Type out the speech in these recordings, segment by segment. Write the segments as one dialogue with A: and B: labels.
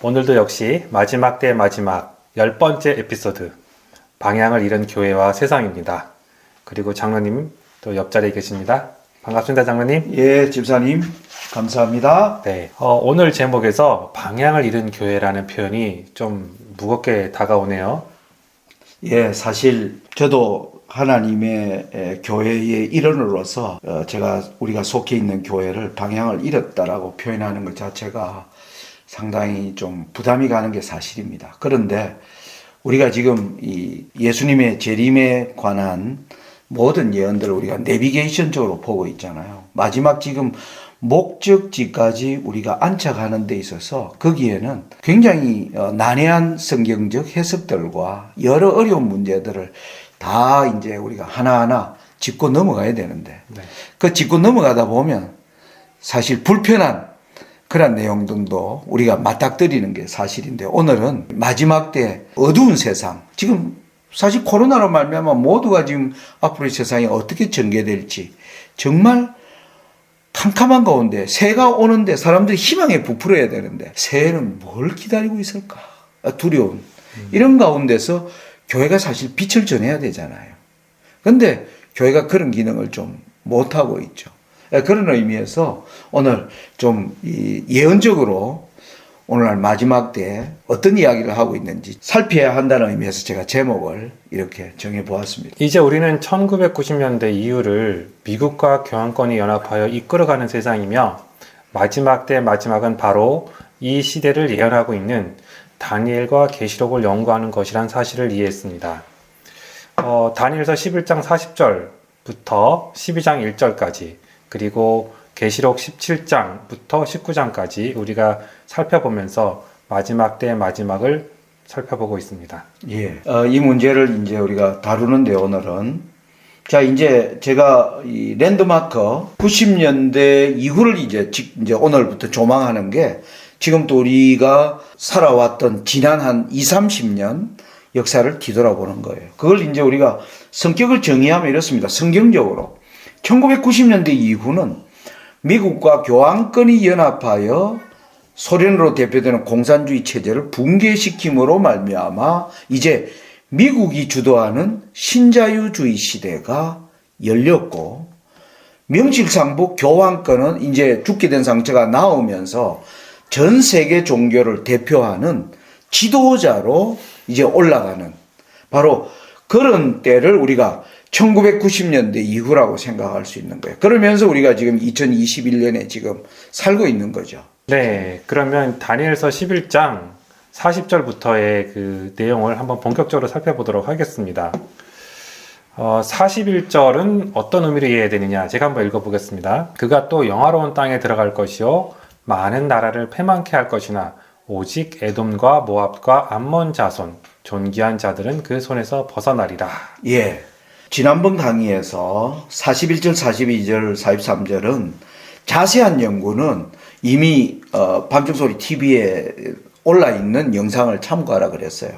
A: 오늘도 역시 마지막 때 마지막 10번째 에피소드 방향을 잃은 교회와 세상입니다. 그리고 장로님 또 옆자리에 계십니다. 반갑습니다, 장로님.
B: 예, 집사님 감사합니다.
A: 네, 오늘 제목에서 방향을 잃은 교회라는 표현이 좀 무겁게 다가오네요.
B: 예, 사실 저도 하나님의 교회의 일원으로서 우리가 속해 있는 교회를 방향을 잃었다라고 표현하는 것 자체가 상당히 좀 부담이 가는 게 사실입니다. 그런데 우리가 지금 이 예수님의 재림에 관한 모든 예언들을 우리가 내비게이션적으로 보고 있잖아요. 마지막 지금 목적지까지 우리가 안착하는 데 있어서 거기에는 굉장히 난해한 성경적 해석들과 여러 어려운 문제들을 다 이제 우리가 하나하나 짚고 넘어가야 되는데 그 짚고 넘어가다 보면 사실 불편한 그런 내용들도 우리가 맞닥뜨리는 게 사실인데, 오늘은 마지막 때 어두운 세상, 지금 사실 코로나로 말미암아 모두가 지금 앞으로의 세상이 어떻게 전개될지 정말 캄캄한 가운데 새해가 오는데 사람들이 희망에 부풀어야 되는데 새해는 뭘 기다리고 있을까 두려운 이런 가운데서 교회가 사실 빛을 전해야 되잖아요. 그런데 교회가 그런 기능을 좀 못하고 있죠. 그런 의미에서 오늘 좀 예언적으로 오늘날 마지막 때 어떤 이야기를 하고 있는지 살펴야 한다는 의미에서 제가 제목을 이렇게 정해보았습니다.
A: 이제 우리는 1990년대 이후를 미국과 교황권이 연합하여 이끌어가는 세상이며, 마지막 때 마지막은 바로 이 시대를 예언하고 있는 다니엘과 계시록을 연구하는 것이란 사실을 이해했습니다. 다니엘서 11장 40절부터 12장 1절까지, 그리고 계시록 17장부터 19장까지 우리가 살펴보면서 마지막 때 마지막을 살펴보고 있습니다.
B: 예. 이 문제를 이제 우리가 다루는데, 오늘은 자, 이제 제가 이 랜드마크 90년대 이후를 이제 오늘부터 조망하는 게, 지금 또 우리가 살아왔던 지난 한 20-30년 역사를 뒤돌아보는 거예요. 그걸 이제 우리가 성격을 정의하면 이렇습니다. 성경적으로 1990년대 이후는 미국과 교황권이 연합하여 소련으로 대표되는 공산주의 체제를 붕괴시킴으로 말미암아 이제 미국이 주도하는 신자유주의 시대가 열렸고, 명실상부 교황권은 이제 죽게 된 상처가 나오면서 전 세계 종교를 대표하는 지도자로 이제 올라가는 바로 그런 때를 우리가 1990년대 이후라고 생각할 수 있는 거예요. 그러면서 우리가 지금 2021년에 지금 살고 있는 거죠.
A: 네, 그러면 다니엘서 11장 40절부터의 그 내용을 한번 본격적으로 살펴보도록 하겠습니다. 41절은 어떤 의미로 이해해야 되느냐, 제가 한번 읽어보겠습니다. 그가 또 영화로운 땅에 들어갈 것이요 많은 나라를 패망케 할 것이나 오직 에돔과 모압과 암몬 자손 존귀한 자들은 그 손에서 벗어나리라.
B: 예. 지난번 강의에서 41절, 42절, 43절은 자세한 연구는 이미 밤중소리 TV에 올라있는 영상을 참고하라 그랬어요.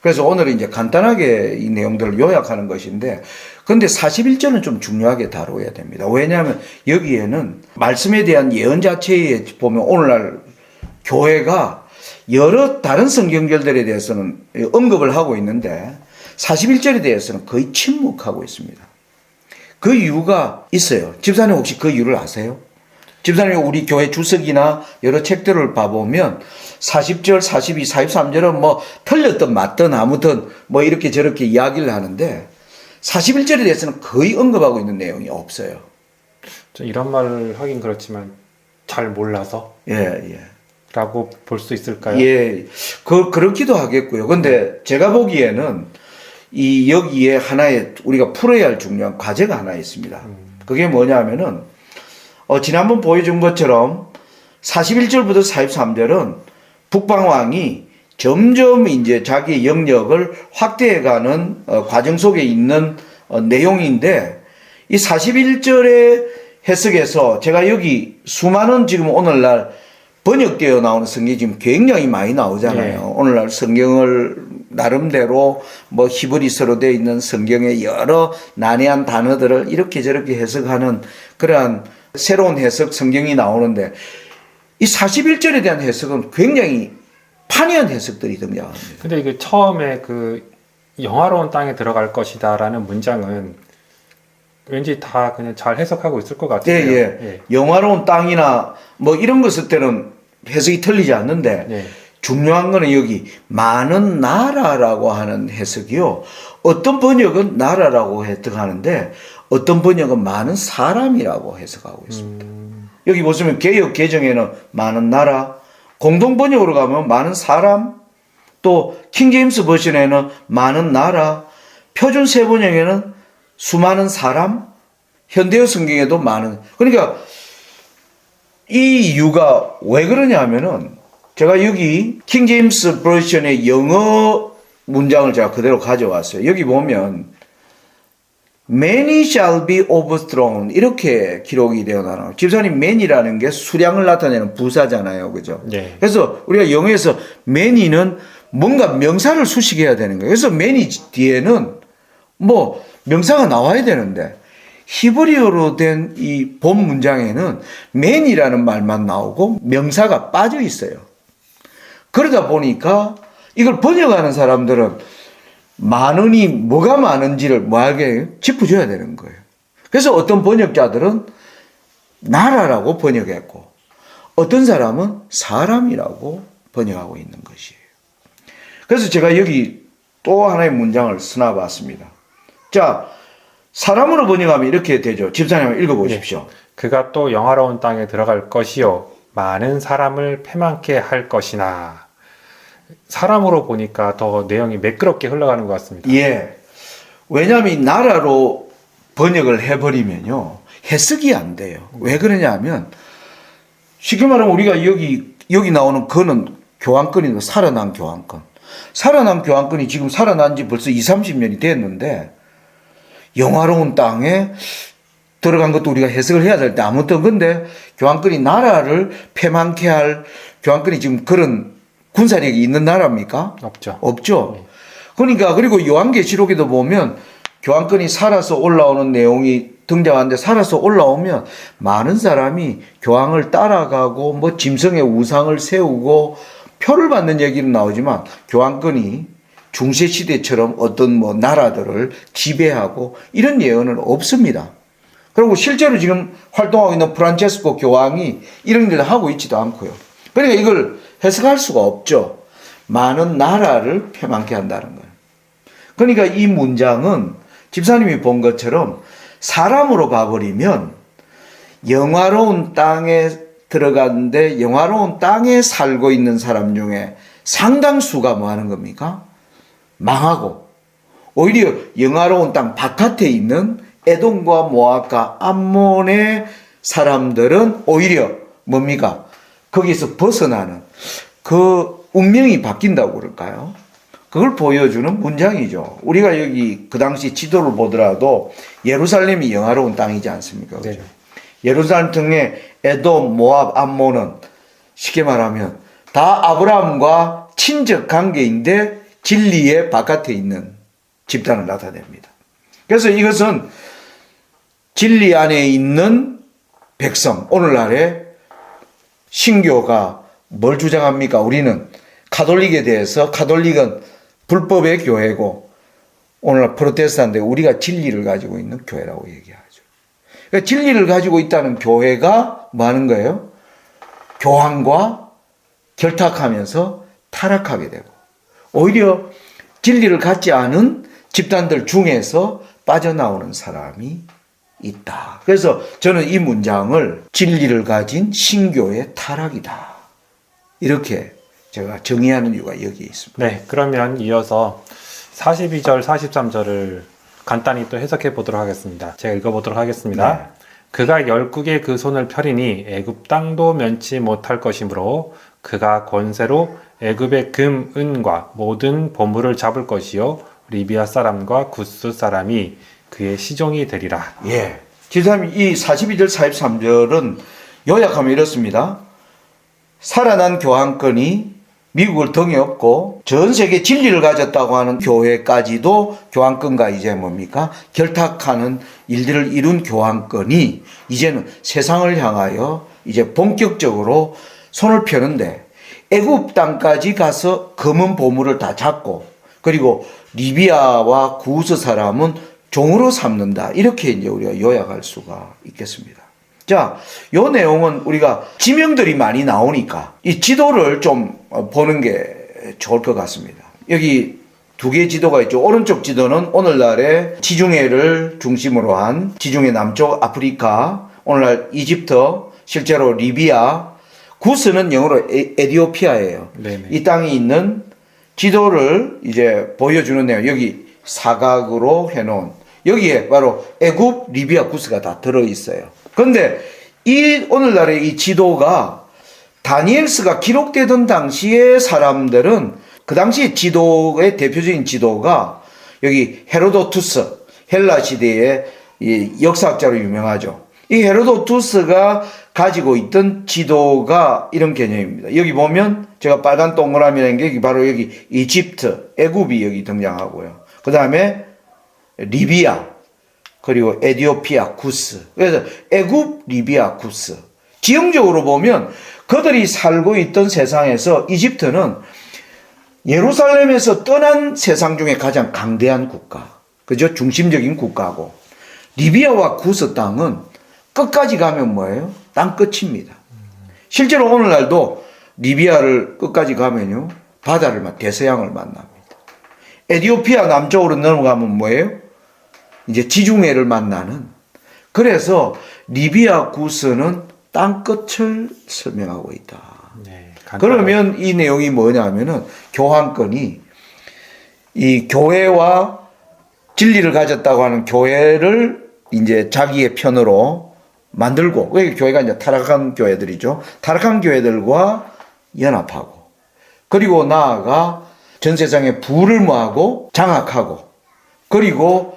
B: 그래서 오늘은 이제 간단하게 이 내용들을 요약하는 것인데, 근데 41절은 좀 중요하게 다뤄야 됩니다. 왜냐하면 여기에는 말씀에 대한 예언 자체에 보면 오늘날 교회가 여러 다른 성경절들에 대해서는 언급을 하고 있는데 41절에 대해서는 거의 침묵하고 있습니다. 그 이유가 있어요. 집사님 혹시 그 이유를 아세요? 집사님 우리 교회 주석이나 여러 책들을 봐보면 40절, 42, 43절은 뭐 틀렸든 맞든 아무튼 뭐 이렇게 저렇게 이야기를 하는데 41절에 대해서는 거의 언급하고 있는 내용이 없어요.
A: 이런 말을 하긴 그렇지만 잘 몰라서 라고 볼 수 있을까요?
B: 예, 그렇기도 하겠고요. 근데 제가 보기에는 여기에 하나의 우리가 풀어야 할 중요한 과제가 하나 있습니다. 그게 뭐냐면은, 지난번 보여준 것처럼 41절부터 43절은 북방왕이 점점 이제 자기의 영역을 확대해가는 과정 속에 있는 내용인데, 이 41절의 해석에서 제가 여기 수많은 지금 오늘날 번역되어 나오는 성경이 지금 굉장히 많이 나오잖아요. 오늘날 성경을 나름대로 뭐 히브리서로 되어 있는 성경의 여러 난해한 단어들을 이렇게 저렇게 해석하는 그러한 새로운 해석 성경이 나오는데, 이 41절에 대한 해석은 굉장히 판이한 해석들이 등장합니다.
A: 근데 이게 처음에 그 영화로운 땅에 들어갈 것이다라는 문장은 왠지 다 그냥 잘 해석하고 있을 것 같아요.
B: 예. 영화로운 땅이나 뭐 이런 거 쓸 때는 해석이 틀리지 않는데
A: 예.
B: 중요한 거는 여기 많은 나라라고 하는 해석이요. 어떤 번역은 나라라고 해석하는데 어떤 번역은 많은 사람이라고 해석하고 있습니다. 여기 보시면 개역 개정에는 많은 나라, 공동 번역으로 가면 많은 사람, 또 킹제임스 버전에는 많은 나라, 표준 세 번역에는 수많은 사람, 현대어 성경에도 많은. 그러니까 이 이유가 왜 그러냐 하면은 제가 여기 킹제임스 버전의 영어 문장을 제가 그대로 가져왔어요. 여기 보면 Many shall be overthrown 이렇게 기록이 되어 나와요. 집사님 many라는 게 수량을 나타내는 부사잖아요. 그죠?
A: 네.
B: 그래서 우리가 영어에서 many는 뭔가 명사를 수식해야 되는 거예요. 그래서 many 뒤에는 뭐 명사가 나와야 되는데 히브리어로 된 이 본 문장에는 many라는 말만 나오고 명사가 빠져 있어요. 그러다 보니까 이걸 번역하는 사람들은 많으니 뭐가 많은지를 뭐하게 짚어줘야 되는 거예요. 그래서 어떤 번역자들은 나라라고 번역했고 어떤 사람은 사람이라고 번역하고 있는 것이에요. 그래서 제가 여기 또 하나의 문장을 써놔봤습니다. 자, 사람으로 번역하면 이렇게 되죠. 집사님 읽어보십시오.
A: 그가 또 영화로운 땅에 들어갈 것이요 많은 사람을 패망케 할 것이나. 사람으로 보니까 더 내용이 매끄럽게 흘러가는 것 같습니다.
B: 예. 왜냐하면 이 나라로 번역을 해버리면요. 해석이 안 돼요. 왜 그러냐 하면 쉽게 말하면 우리가 여기 나오는 건은 교환권이고 살아난 교환권. 살아난 교환권이 지금 살아난 지 벌써 20-30년이 됐는데 영화로운 땅에 들어간 것도 우리가 해석을 해야 될 때 아무튼 근데 교환권이 나라를 패망케 할 교환권이 지금 그런 군사력이 있는 나라입니까?
A: 없죠.
B: 없죠. 그러니까 그리고 요한계시록에도 보면 교환권이 살아서 올라오는 내용이 등장하는데 살아서 올라오면 많은 사람이 교황을 따라가고 뭐 짐승의 우상을 세우고 표를 받는 얘기는 나오지만 교환권이 중세시대처럼 어떤 뭐 나라들을 지배하고 이런 예언은 없습니다. 그리고 실제로 지금 활동하고 있는 프란체스코 교황이 이런 일을 하고 있지도 않고요. 그러니까 이걸 해석할 수가 없죠. 많은 나라를 패망케 한다는 거예요. 그러니까 이 문장은 집사님이 본 것처럼 사람으로 봐버리면 영화로운 땅에 들어갔는데 영화로운 땅에 살고 있는 사람 중에 상당수가 뭐 하는 겁니까? 망하고 오히려 영화로운 땅 바깥에 있는 에돔과 모압과 암몬의 사람들은 오히려 뭡니까? 거기서 벗어나는 그 운명이 바뀐다고 그럴까요? 그걸 보여주는 문장이죠. 우리가 여기 그 당시 지도를 보더라도 예루살렘이 영화로운 땅이지 않습니까? 그죠?
A: 네.
B: 예루살렘 등의 에돔, 모압, 암몬은 쉽게 말하면 다 아브라함과 친척 관계인데 진리의 바깥에 있는 집단을 나타냅니다. 그래서 이것은 진리 안에 있는 백성, 오늘날의 신교가 뭘 주장합니까? 우리는 가톨릭에 대해서 가톨릭은 불법의 교회고 오늘날 프로테스탄트 우리가 진리를 가지고 있는 교회라고 얘기하죠. 그러니까 진리를 가지고 있다는 교회가 뭐 하는 거예요? 교황과 결탁하면서 타락하게 되고 오히려 진리를 갖지 않은 집단들 중에서 빠져나오는 사람이 있다. 그래서 저는 이 문장을 진리를 가진 신교의 타락이다. 이렇게 제가 정의하는 이유가 여기에 있습니다.
A: 네, 그러면 이어서 42절, 43절을 간단히 또 해석해 보도록 하겠습니다. 제가 읽어보도록 하겠습니다.
B: 네.
A: 그가 열국에 그 손을 펴리니 애굽 땅도 면치 못할 것이므로 그가 권세로 애굽의 금, 은과 모든 보물을 잡을 것이요 리비아 사람과 구스 사람이 그의 시종이 되리라.
B: 예. 집사님 이 42절 43절은 요약하면 이렇습니다. 살아난 교황권이 미국을 등에 업고 전 세계 진리를 가졌다고 하는 교회까지도 교황권과 이제 뭡니까? 결탁하는 일들을 이룬 교황권이 이제는 세상을 향하여 이제 본격적으로 손을 펴는데 애굽 땅까지 가서 검은 보물을 다 잡고 그리고 리비아와 구스 사람은 종으로 삼는다. 이렇게 이제 우리가 요약할 수가 있겠습니다. 자, 요 내용은 우리가 지명들이 많이 나오니까 이 지도를 좀 보는 게 좋을 것 같습니다. 여기 두 개의 지도가 있죠. 오른쪽 지도는 오늘날의 지중해를 중심으로 한 지중해 남쪽 아프리카, 오늘날 이집트, 실제로 리비아, 구스는 영어로 에디오피아예요.
A: 네네.
B: 이 땅이 있는 지도를 이제 보여주는 내용. 여기 사각으로 해놓은 여기에 바로 애굽, 리비아, 구스가 다 들어있어요. 그런데 이 오늘날의 이 지도가 다니엘서가 기록되던 당시의 사람들은 그 당시 지도의 대표적인 지도가 여기 헤로도투스, 헬라 시대의 이 역사학자로 유명하죠. 이 헤로도투스가 가지고 있던 지도가 이런 개념입니다. 여기 보면 제가 빨간 동그라미라는 게 바로 여기 이집트, 애굽이 여기 등장하고요. 그 다음에 리비아, 그리고 에디오피아, 구스. 그래서 애굽, 리비아, 구스. 지형적으로 보면 그들이 살고 있던 세상에서 이집트는 예루살렘에서 떠난 세상 중에 가장 강대한 국가. 그죠? 중심적인 국가고. 리비아와 구스 땅은 끝까지 가면 뭐예요? 땅 끝입니다. 실제로 오늘날도 리비아를 끝까지 가면요. 바다를 대서양을 만납니다. 에디오피아 남쪽으로 넘어가면 뭐예요? 이제 지중해를 만나는. 그래서 리비아 구스는 땅 끝을 설명하고 있다.
A: 네,
B: 그러면 이 내용이 뭐냐면은 교황권이 이 교회와 진리를 가졌다고 하는 교회를 이제 자기의 편으로 만들고, 그 교회가 이제 타락한 교회들이죠. 타락한 교회들과 연합하고, 그리고 나아가 전 세상에 부를 모하고 장악하고, 그리고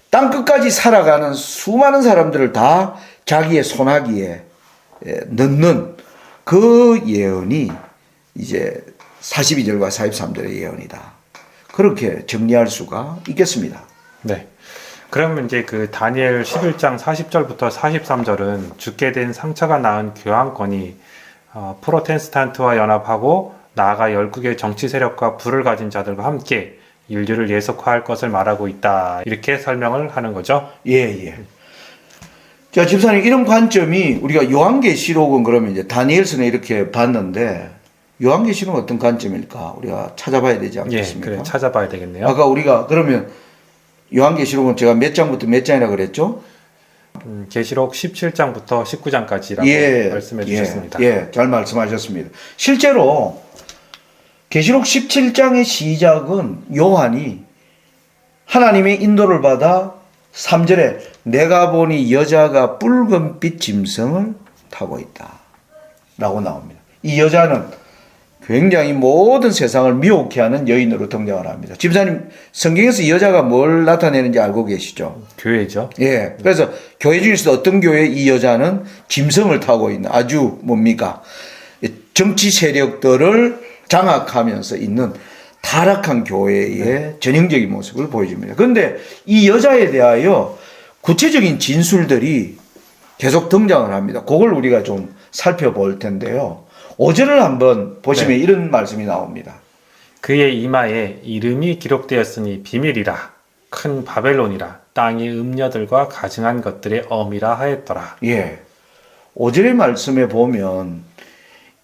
B: 땅 끝까지 살아가는 수많은 사람들을 다 자기의 손아귀에 넣는 그 예언이 이제 42절과 43절의 예언이다. 그렇게 정리할 수가 있겠습니다.
A: 네. 그러면 이제 그 다니엘 11장 40절부터 43절은 죽게 된 상처가 낳은 교황권이 프로테스탄트와 연합하고 나아가 열국의 정치 세력과 부를 가진 자들과 함께 인류를 예속화할 것을 말하고 있다. 이렇게 설명을 하는 거죠.
B: 예. 자, 집사님, 이런 관점이 우리가 요한계시록은 그러면 이제 다니엘서는 이렇게 봤는데 요한계시록은 어떤 관점일까? 우리가 찾아봐야 되지 않겠습니까?
A: 그래, 찾아봐야 되겠네요.
B: 아까 우리가 그러면 요한계시록은 제가 몇 장부터 몇 장이라 그랬죠?
A: 계시록 17장부터 19장까지라고 말씀해 주셨습니다.
B: 잘 말씀하셨습니다. 실제로 계시록 17장의 시작은 요한이 하나님의 인도를 받아 3절에 내가 보니 여자가 붉은빛 짐승을 타고 있다 라고 나옵니다. 이 여자는 굉장히 모든 세상을 미혹해 하는 여인으로 등장을 합니다. 집사님, 성경에서 이 여자가 뭘 나타내는지 알고 계시죠?
A: 교회죠.
B: 예. 그래서 교회 중에서 어떤 교회 이 여자는 짐승을 타고 있는 아주 뭡니까? 정치 세력들을 장악하면서 있는 타락한 교회의 전형적인 모습을 보여줍니다. 그런데 이 여자에 대하여 구체적인 진술들이 계속 등장을 합니다. 그걸 우리가 좀 살펴볼 텐데요. 5절을 한번 보시면 이런 말씀이 나옵니다.
A: 그의 이마에 이름이 기록되었으니 비밀이라 큰 바벨론이라 땅의 음녀들과 가증한 것들의 어미라 하였더라.
B: 예. 5절의 말씀에 보면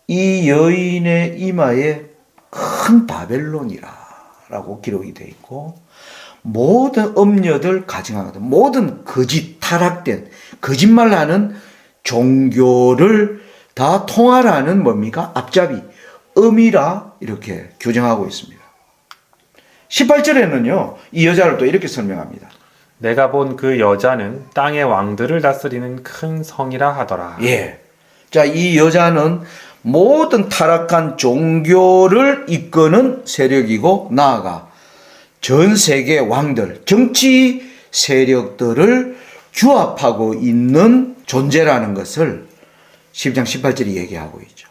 B: 이 여인의 이마에 큰 바벨론이라고 기록이 되어 있고 모든 음녀들 가증한 것들, 모든 거짓 타락된 거짓말하는 종교를 다 통할하는 뭡니까? 앞잡이, 음이라 이렇게 규정하고 있습니다. 18절에는요, 이 여자를 또 이렇게 설명합니다.
A: 내가 본 그 여자는 땅의 왕들을 다스리는 큰 성이라 하더라.
B: 예. 자, 이 여자는 모든 타락한 종교를 이끄는 세력이고, 나아가 전 세계 왕들, 정치 세력들을 규합하고 있는 존재라는 것을 10장 18절이 얘기하고 있죠.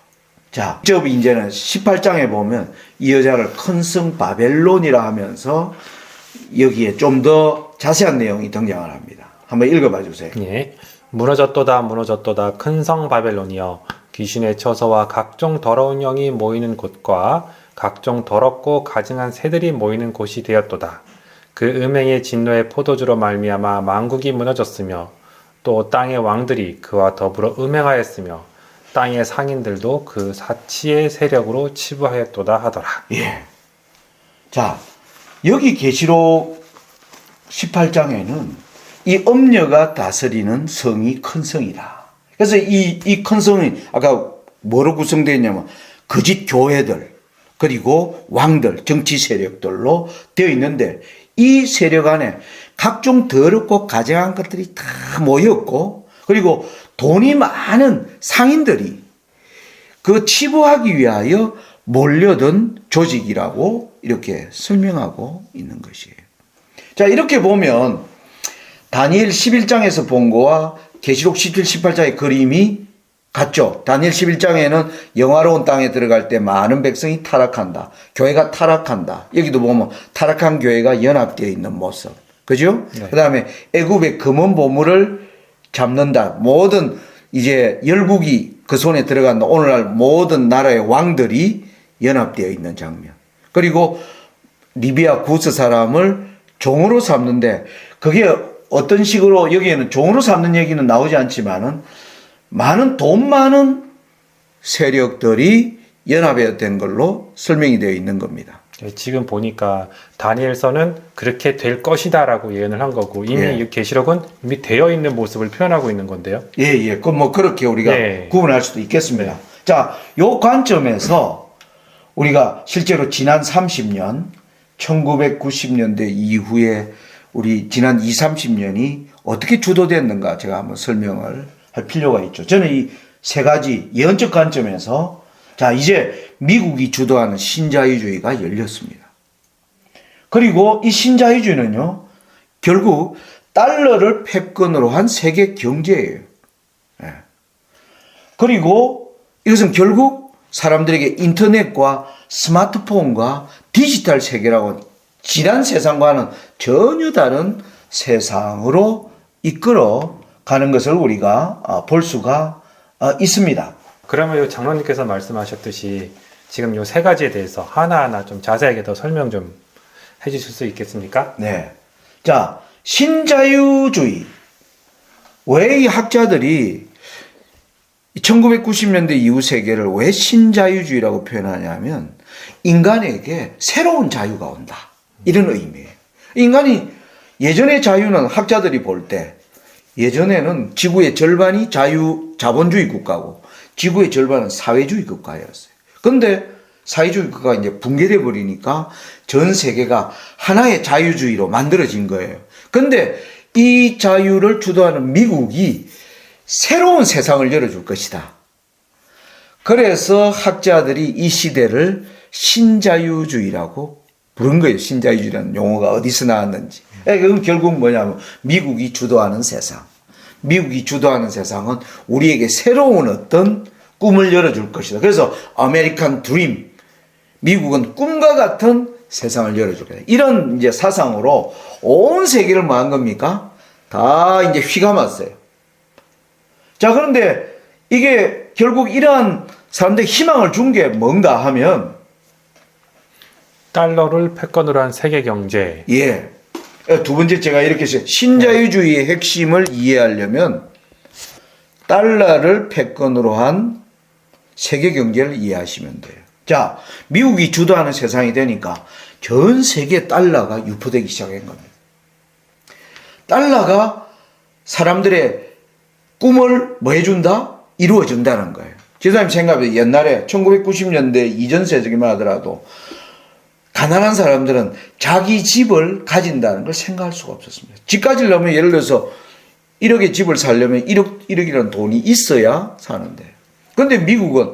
B: 자, 직접 이제는 18장에 보면 이 여자를 큰 성 바벨론이라 하면서 여기에 좀 더 자세한 내용이 등장을 합니다. 한번 읽어봐 주세요.
A: 예. 무너졌도다 무너졌도다 큰 성 바벨론이여 귀신의 처소와 각종 더러운 영이 모이는 곳과 각종 더럽고 가증한 새들이 모이는 곳이 되었도다. 그 음행의 진노의 포도주로 말미암아 만국이 무너졌으며 또 땅의 왕들이 그와 더불어 음행하였으며 땅의 상인들도 그 사치의 세력으로 치부하였도다 하더라.
B: 예. 자, 여기 계시록 18장에는 이 엄녀가 다스리는 성이 큰 성이다. 그래서 이 큰 성이 아까 뭐로 구성되어 있냐면 거짓 교회들 그리고 왕들, 정치 세력들로 되어 있는데 이 세력 안에 각종 더럽고 가증한 것들이 다 모였고 그리고 돈이 많은 상인들이 그 치부하기 위하여 몰려든 조직이라고 이렇게 설명하고 있는 것이에요. 자, 이렇게 보면 다니엘 11장에서 본 거와 계시록 17, 18장의 그림이 같죠. 다니엘 11장에는 영화로운 땅에 들어갈 때 많은 백성이 타락한다. 교회가 타락한다. 여기도 보면 타락한 교회가 연합되어 있는 모습. 그죠?
A: 네.
B: 그 다음에 애굽의 금은 보물을 잡는다. 모든 이제 열국이 그 손에 들어간다. 오늘날 모든 나라의 왕들이 연합되어 있는 장면. 그리고 리비아 구스 사람을 종으로 삼는데 그게 어떤 식으로 여기에는 종으로 삼는 얘기는 나오지 않지만은 많은 돈 많은 세력들이 연합이 된 걸로 설명이 되어 있는 겁니다.
A: 지금 보니까 다니엘서는 그렇게 될 것이다라고 예언을 한 거고 이미
B: 예.
A: 이 계시록은 이미 되어 있는 모습을 표현하고 있는 건데요.
B: 예, 예. 그 뭐 그렇게 우리가
A: 네.
B: 구분할 수도 있겠습니다.
A: 네.
B: 자, 요 관점에서 우리가 실제로 지난 30년, 1990년대 이후에 우리 지난 20, 30년이 어떻게 주도됐는가 제가 한번 설명을 할 필요가 있죠. 저는 이 세 가지 예언적 관점에서 자, 이제 미국이 주도하는 신자유주의가 열렸습니다. 그리고 이 신자유주의는요, 결국 달러를 패권으로 한 세계 경제예요. 예. 그리고 이것은 결국 사람들에게 인터넷과 스마트폰과 디지털 세계라고 지난 세상과는 전혀 다른 세상으로 이끌어 가는 것을 우리가 볼 수가 있습니다.
A: 그러면 이 장로님께서 말씀하셨듯이 지금 요 세 가지에 대해서 하나하나 좀 자세하게 더 설명 좀 해주실 수 있겠습니까?
B: 네. 자, 신자유주의. 왜 이 학자들이 1990년대 이후 세계를 왜 신자유주의라고 표현하냐면 인간에게 새로운 자유가 온다. 이런 의미예요. 인간이 예전의 자유는 학자들이 볼 때 예전에는 지구의 절반이 자본주의 국가고 지구의 절반은 사회주의 국가였어요. 근데 사회주의 국가가 이제 붕괴돼 버리니까 전 세계가 하나의 자유주의로 만들어진 거예요. 근데 이 자유를 주도하는 미국이 새로운 세상을 열어줄 것이다. 그래서 학자들이 이 시대를 신자유주의라고 부른 거예요. 신자유주의라는 용어가 어디서 나왔는지. 그건 결국 뭐냐면 미국이 주도하는 세상. 미국이 주도하는 세상은 우리에게 새로운 어떤 꿈을 열어줄 것이다. 그래서 아메리칸 드림. 미국은 꿈과 같은 세상을 열어줄 거다. 이런 이제 사상으로 온 세계를 뭐 한 겁니까? 다 이제 휘감았어요. 자, 그런데 이게 결국 이러한 사람들이 희망을 준 게 뭔가 하면
A: 달러를 패권으로 한 세계 경제.
B: 예. 두 번째 제가 이렇게 했어요. 신자유주의의 핵심을 이해하려면 달러를 패권으로 한 세계 경제를 이해하시면 돼요. 자, 미국이 주도하는 세상이 되니까 전 세계 달러가 유포되기 시작한 겁니다. 달러가 사람들의 꿈을 뭐 해준다? 이루어준다는 거예요. 지사님 생각해 옛날에 1990년대 이전 세기만 하더라도 가난한 사람들은 자기 집을 가진다는 걸 생각할 수가 없었습니다. 집 가지려면 예를 들어서 1억의 집을 살려면 1억이라는 돈이 있어야 사는데. 그런데 미국은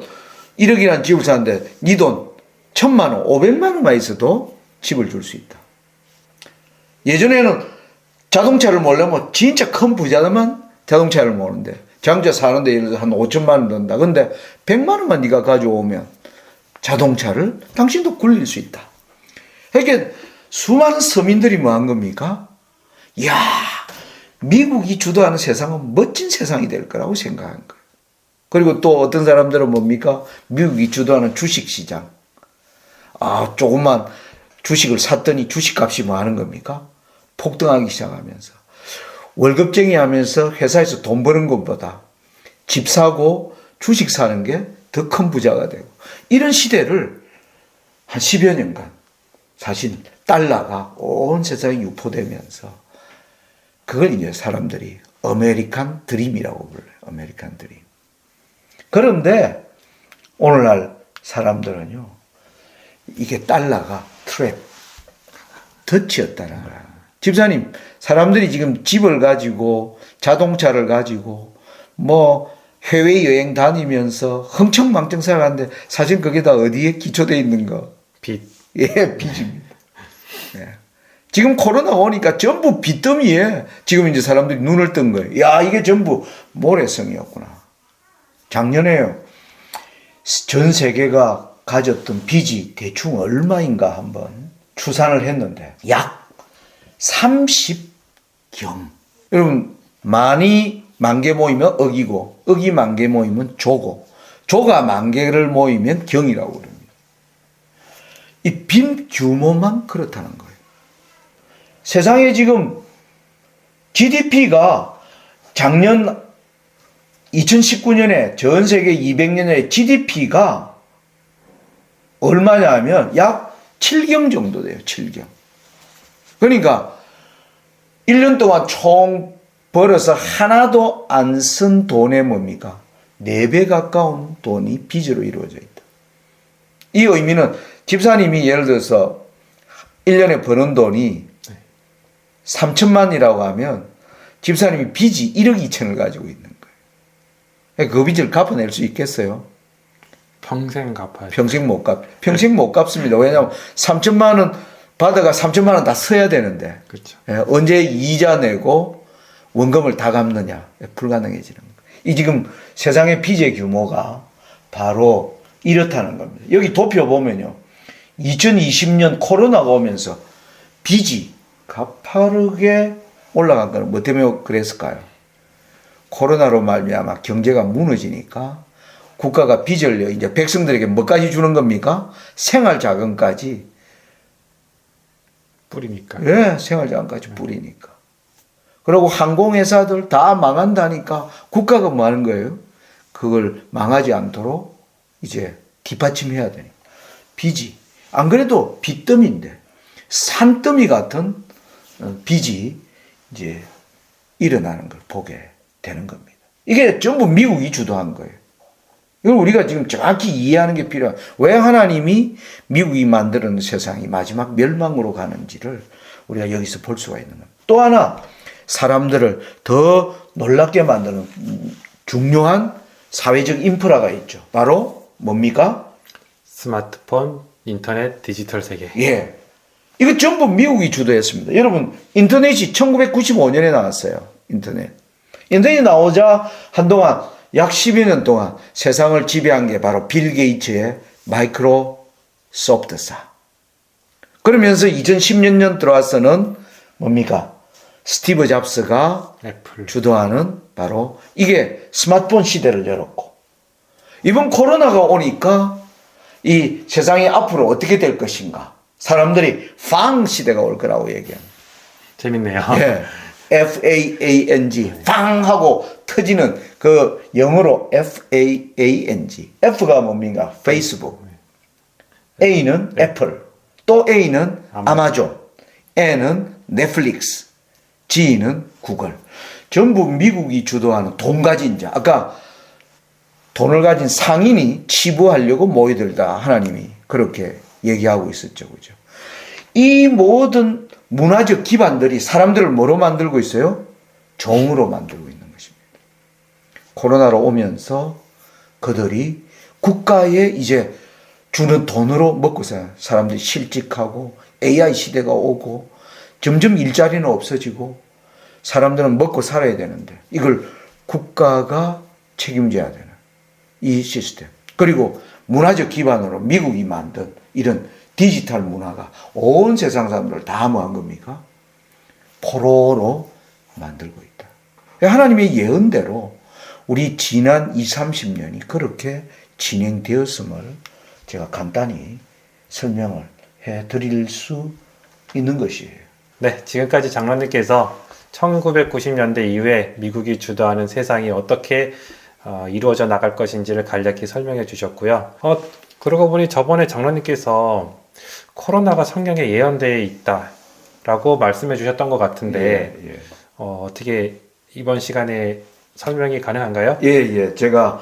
B: 1억이라는 집을 사는데 네 돈 1,000만 원, 500만 원만 있어도 집을 줄 수 있다. 예전에는 자동차를 몰려면 진짜 큰 부자들만 자동차를 모는데 자동차 사는데 예를 들어서 한 5천만 원 든다. 근데 100만 원만 네가 가져오면 자동차를 당신도 굴릴 수 있다. 그러니까 수많은 서민들이 뭐 한 겁니까? 이야, 미국이 주도하는 세상은 멋진 세상이 될 거라고 생각한 거예요. 그리고 또 어떤 사람들은 뭡니까? 미국이 주도하는 주식시장. 조금만 주식을 샀더니 주식값이 뭐 하는 겁니까? 폭등하기 시작하면서. 월급쟁이 하면서 회사에서 돈 버는 것보다 집 사고 주식 사는 게 더 큰 부자가 되고. 이런 시대를 한 10여 년간 사실 달러가 온 세상에 유포되면서 그걸 이제 사람들이 아메리칸 드림이라고 불러요. 아메리칸 드림. 그런데 오늘날 사람들은요, 이게 달러가 트랩, 덫이었다는 거야. 집사님, 사람들이 지금 집을 가지고 자동차를 가지고 뭐 해외여행 다니면서 흥청망청 살아가는데 사실 그게 다 어디에 기초되어 있는 거?
A: 빚.
B: 예, 빚입니다. 예. 지금 코로나 오니까 전부 빚더미에 지금 이제 사람들이 눈을 뜬 거예요. 야, 이게 전부 모래성이었구나. 작년에요. 전 세계가 가졌던 빚이 대충 얼마인가 한번 추산을 했는데 약 30경. 여러분, 만 개 모이면 억이고 억이 만 개 모이면 조고 조가 만 개를 모이면 경이라고 그럽니다. 이 빚 규모만 그렇다는 거예요. 세상에 지금 GDP가 작년 2019년에 전 세계 200년의 GDP가 얼마냐면 약 7경 정도 돼요. 7경. 그러니까 1년 동안 총 벌어서 하나도 안 쓴 돈의 뭡니까? 4배 가까운 돈이 빚으로 이루어져 있다. 이 의미는 집사님이 예를 들어서 1년에 버는 돈이 3천만이라고 하면 집사님이 빚이 1억 2천을 가지고 있는 거예요. 그 빚을 갚아낼 수 있겠어요?
A: 평생 갚아야 돼.
B: 평생 못 갚습니다. 왜냐하면 3천만 원 받아가 3천만 원 다 써야 되는데
A: 그렇죠.
B: 언제 이자 내고 원금을 다 갚느냐? 불가능해지는 거예요. 이 지금 세상의 빚의 규모가 바로 이렇다는 겁니다. 여기 도표 보면요. 2020년 코로나가 오면서 빚이 가파르게 올라간 거는 뭐 때문에 그랬을까요? 코로나로 말미암아 경제가 무너지니까 국가가 빚을 이제 백성들에게 뭐까지 주는 겁니까? 생활 자금까지.
A: 뿌리니까.
B: 예, 생활 자금까지 뿌리니까. 그리고 항공회사들 다 망한다니까 국가가 뭐 하는 거예요? 그걸 망하지 않도록 이제 뒷받침해야 되니까. 빚이. 안 그래도 빚더미인데 산더미 같은 빚이 이제 일어나는 걸 보게 되는 겁니다. 이게 전부 미국이 주도한 거예요. 이걸 우리가 지금 정확히 이해하는 게 필요한. 왜 하나님이 미국이 만드는 세상이 마지막 멸망으로 가는지를 우리가 여기서 볼 수가 있는 겁니다. 또 하나 사람들을 더 놀랍게 만드는 중요한 사회적 인프라가 있죠. 바로 뭡니까?
A: 스마트폰, 인터넷, 디지털 세계.
B: 예. 이거 전부 미국이 주도했습니다. 여러분, 인터넷이 1995년에 나왔어요. 인터넷이 나오자 한동안 약 10여 년 동안 세상을 지배한 게 바로 빌 게이츠의 마이크로소프트사. 그러면서 2010년 들어와서는 뭡니까? 스티브 잡스가
A: 애플.
B: 주도하는 바로 이게 스마트폰 시대를 열었고, 이번 코로나가 오니까 이 세상이 앞으로 어떻게 될 것인가? 사람들이 팡 시대가 올 거라고 얘기합니다.
A: 재밌네요.
B: 예. FAANG, 팡 하고 터지는 그 영어로 FAANG. F가 뭡니까? 페이스북. A는 애플. 또 A는 아마존. N은 넷플릭스. G는 구글. 전부 미국이 주도하는 돈 가진 자. 아까 돈을 가진 상인이 치부하려고 모여들다. 하나님이 그렇게 얘기하고 있었죠. 그죠? 이 모든 문화적 기반들이 사람들을 뭐로 만들고 있어요? 종으로 만들고 있는 것입니다. 코로나로 오면서 그들이 국가에 이제 주는 돈으로 먹고 살아요. 사람들이 실직하고 AI 시대가 오고 점점 일자리는 없어지고 사람들은 먹고 살아야 되는데 이걸 국가가 책임져야 되는 이 시스템. 그리고 문화적 기반으로 미국이 만든 이런 디지털 문화가 온 세상 사람들을 다 뭐한 겁니까? 포로로 만들고 있다. 하나님의 예언대로 우리 지난 20, 30년이 그렇게 진행되었음을 제가 간단히 설명을 해드릴 수 있는 것이에요.
A: 네, 지금까지 장로님께서 1990년대 이후에 미국이 주도하는 세상이 어떻게 이루어져 나갈 것인지를 간략히 설명해 주셨고요. 그러고 보니 저번에 장로님께서 코로나가 성경에 예언되어 있다라고 말씀해 주셨던 것 같은데
B: 예.
A: 어떻게 이번 시간에 설명이 가능한가요?
B: 예. 제가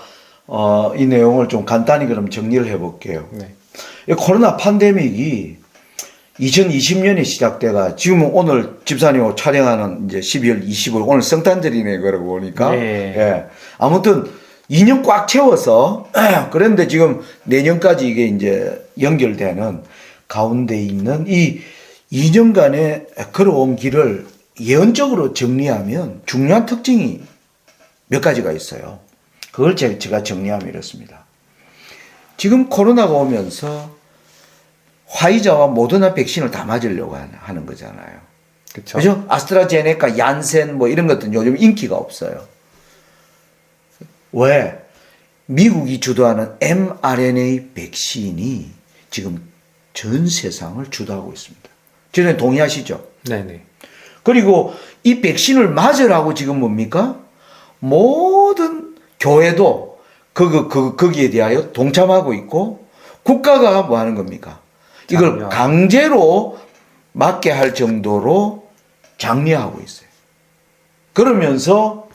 B: 이 내용을 좀 간단히 그럼 정리를 해볼게요.
A: 네.
B: 이 코로나 팬데믹이 2020년에 시작돼가 지금은 오늘 집사님하고 촬영하는 이제 12월 25일 오늘 성탄절이네 그러고 보니까
A: 네.
B: 예. 아무튼 2년 꽉 채워서 그런데 지금 내년까지 이게 이제 연결되는 가운데 있는 이 2년간의 걸어온 길을 예언적으로 정리하면 중요한 특징이 몇 가지가 있어요. 그걸 제가 정리하면 이렇습니다. 지금 코로나가 오면서 화이자와 모더나 백신을 다 맞으려고 하는 거잖아요.
A: 그렇죠.
B: 그죠? 아스트라제네카, 얀센 뭐 이런 것들은 요즘 인기가 없어요. 왜? 미국이 주도하는 mRNA 백신이 지금 전 세상을 주도하고 있습니다. 저는 동의하시죠?
A: 네네.
B: 그리고 이 백신을 맞으라고 지금 뭡니까? 모든 교회도 거기에 대하여 동참하고 있고 국가가 뭐 하는 겁니까? 이걸
A: 장려.
B: 강제로 맞게 할 정도로 장려하고 있어요. 그러면서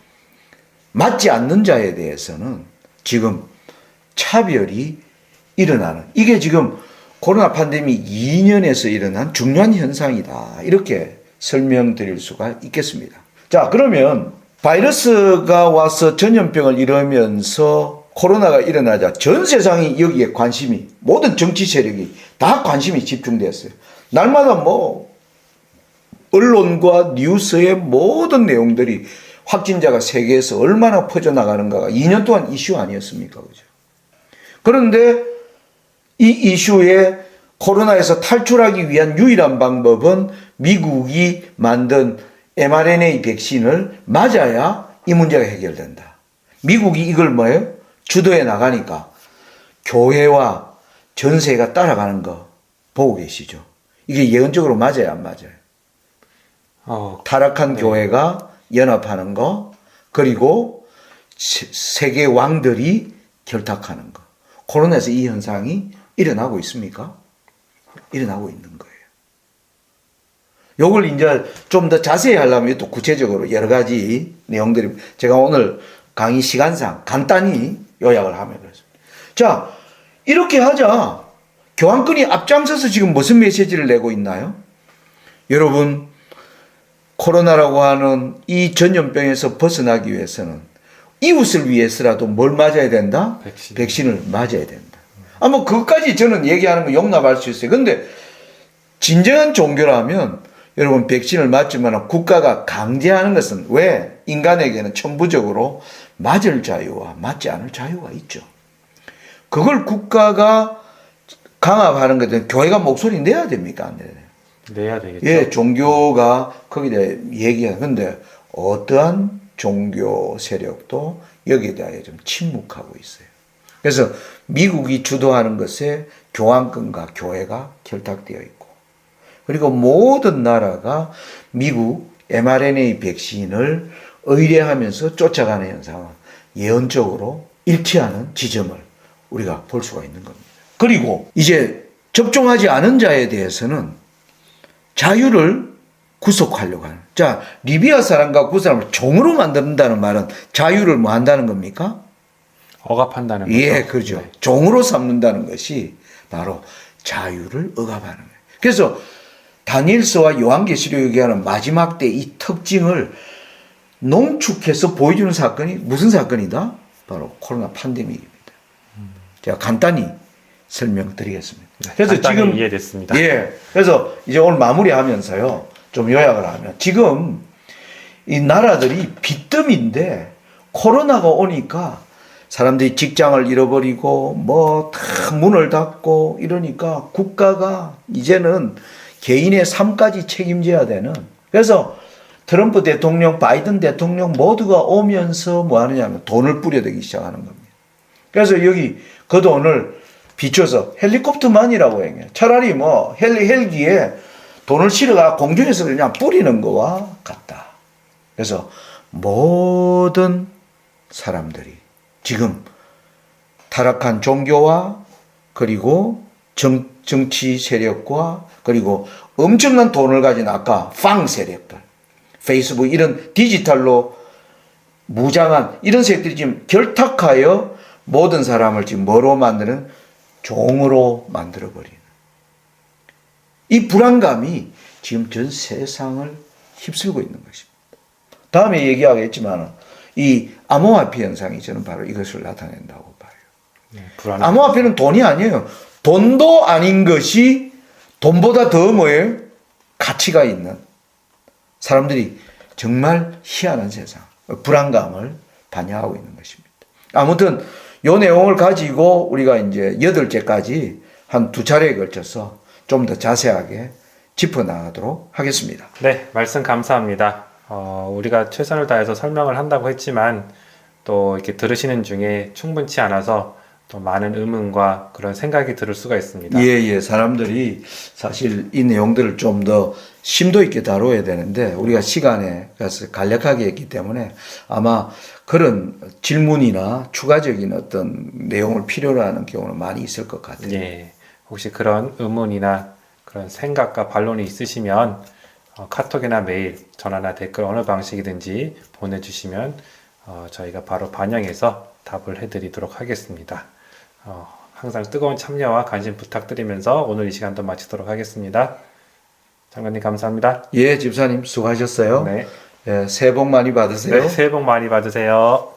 B: 맞지 않는 자에 대해서는 지금 차별이 일어나는, 이게 지금 코로나 팬데믹 2년에서 일어난 중요한 현상이다. 이렇게 설명드릴 수가 있겠습니다. 자, 그러면 바이러스가 와서 전염병을 일으면서 코로나가 일어나자 전 세상이 여기에 관심이, 모든 정치 세력이 다 관심이 집중됐어요. 날마다 뭐 언론과 뉴스의 모든 내용들이 확진자가 세계에서 얼마나 퍼져나가는가가 2년 동안 이슈 아니었습니까? 그죠? 그런데 이 이슈에 코로나에서 탈출하기 위한 유일한 방법은 미국이 만든 mRNA 백신을 맞아야 이 문제가 해결된다. 미국이 이걸 뭐예요? 주도해 나가니까 교회와 전세가 따라가는 거 보고 계시죠? 이게 예언적으로 맞아요, 안 맞아요? 타락한
A: 네.
B: 교회가 연합하는 거, 그리고 세계 왕들이 결탁하는 거. 코로나에서 이 현상이 일어나고 있습니까? 일어나고 있는 거예요. 요걸 이제 좀 더 자세히 하려면 또 구체적으로 여러 가지 내용들이, 제가 오늘 강의 시간상 간단히 요약을 하면 그렇습니다. 자, 이렇게 하자. 교황권이 앞장서서 지금 무슨 메시지를 내고 있나요? 여러분, 코로나라고 하는 이 전염병에서 벗어나기 위해서는 이웃을 위해서라도 뭘 맞아야 된다? 백신을 맞아야 된다. 뭐 그것까지 저는 얘기하는 거 용납할 수 있어요. 근데 진정한 종교라면 여러분 백신을 맞지만 국가가 강제하는 것은 왜? 인간에게는 천부적으로 맞을 자유와 맞지 않을 자유가 있죠. 그걸 국가가 강압하는 것은 교회가 목소리 내야 됩니까? 안 내야 돼요?
A: 내야 되겠죠.
B: 예, 종교가 거기에 대해 얘기해요. 근데 어떠한 종교 세력도 여기에 대하여 좀 침묵하고 있어요. 그래서 미국이 주도하는 것에 교황권과 교회가 결탁되어 있고, 그리고 모든 나라가 미국 mRNA 백신을 의뢰하면서 쫓아가는 현상은 예언적으로 일치하는 지점을 우리가 볼 수가 있는 겁니다. 그리고 이제 접종하지 않은 자에 대해서는 자유를 구속하려고 하는. 자, 리비아 사람과 그 사람을 종으로 만든다는 말은 자유를 뭐 한다는 겁니까?
A: 억압한다는 거죠.
B: 예, 그렇죠.
A: 네.
B: 종으로 삼는다는 것이 바로 자유를 억압하는 거예요. 그래서 다니엘서와 요한계시록 얘기하는 마지막 때 이 특징을 농축해서 보여주는 사건이 무슨 사건이다? 바로 코로나 팬데믹입니다. 제가 간단히 설명드리겠습니다.
A: 그래서 지금 이해됐습니다.
B: 예. 그래서 이제 오늘 마무리하면서요, 좀 요약을 하면, 지금 이 나라들이 빚더미인데 코로나가 오니까 사람들이 직장을 잃어버리고 뭐 다 문을 닫고 이러니까 국가가 이제는 개인의 삶까지 책임져야 되는, 그래서 트럼프 대통령, 바이든 대통령 모두가 오면서 뭐 하느냐면 돈을 뿌려대기 시작하는 겁니다. 그래서 여기 그 돈을 비춰서 헬리콥터만이라고 얘기해요. 차라리 뭐 헬기에 돈을 실어가 공중에서 그냥 뿌리는 거와 같다. 그래서 모든 사람들이 지금 타락한 종교와 그리고 정치 세력과 그리고 엄청난 돈을 가진 아까 팡 세력들, 페이스북 이런 디지털로 무장한 이런 세력들이 지금 결탁하여 모든 사람을 지금 뭐로 만드는 종으로 만들어버리는 이 불안감이 지금 전 세상을 휩쓸고 있는 것입니다. 다음에 얘기하겠지만 이 암호화폐 현상이 저는 바로 이것을 나타낸다고 봐요.
A: 불안해.
B: 암호화폐는 돈이 아니에요. 돈도 아닌 것이 돈보다 더 뭐예요? 가치가 있는 사람들이 정말 희한한 세상, 불안감을 반영하고 있는 것입니다. 아무튼 요 내용을 가지고 우리가 이제 8제까지 한 2차례에 걸쳐서 좀 더 자세하게 짚어나가도록 하겠습니다.
A: 네, 말씀 감사합니다. 우리가 최선을 다해서 설명을 한다고 했지만 또 이렇게 들으시는 중에 충분치 않아서 또 많은 의문과 그런 생각이 들을 수가 있습니다.
B: 예, 사람들이 사실 이 내용들을 좀 더 심도 있게 다뤄야 되는데 우리가 시간에 가서 간략하게 했기 때문에 아마 그런 질문이나 추가적인 어떤 내용을 필요로 하는 경우는 많이 있을 것 같아요.
A: 예, 혹시 그런 의문이나 그런 생각과 반론이 있으시면 카톡이나 메일, 전화나 댓글 어느 방식이든지 보내주시면 저희가 바로 반영해서 답을 해드리도록 하겠습니다. 항상 뜨거운 참여와 관심 부탁드리면서 오늘 이 시간도 마치도록 하겠습니다. 장관님 감사합니다.
B: 예, 집사님 수고하셨어요.
A: 네,
B: 예, 새해 복 많이 받으세요.
A: 네, 새해 복 많이 받으세요.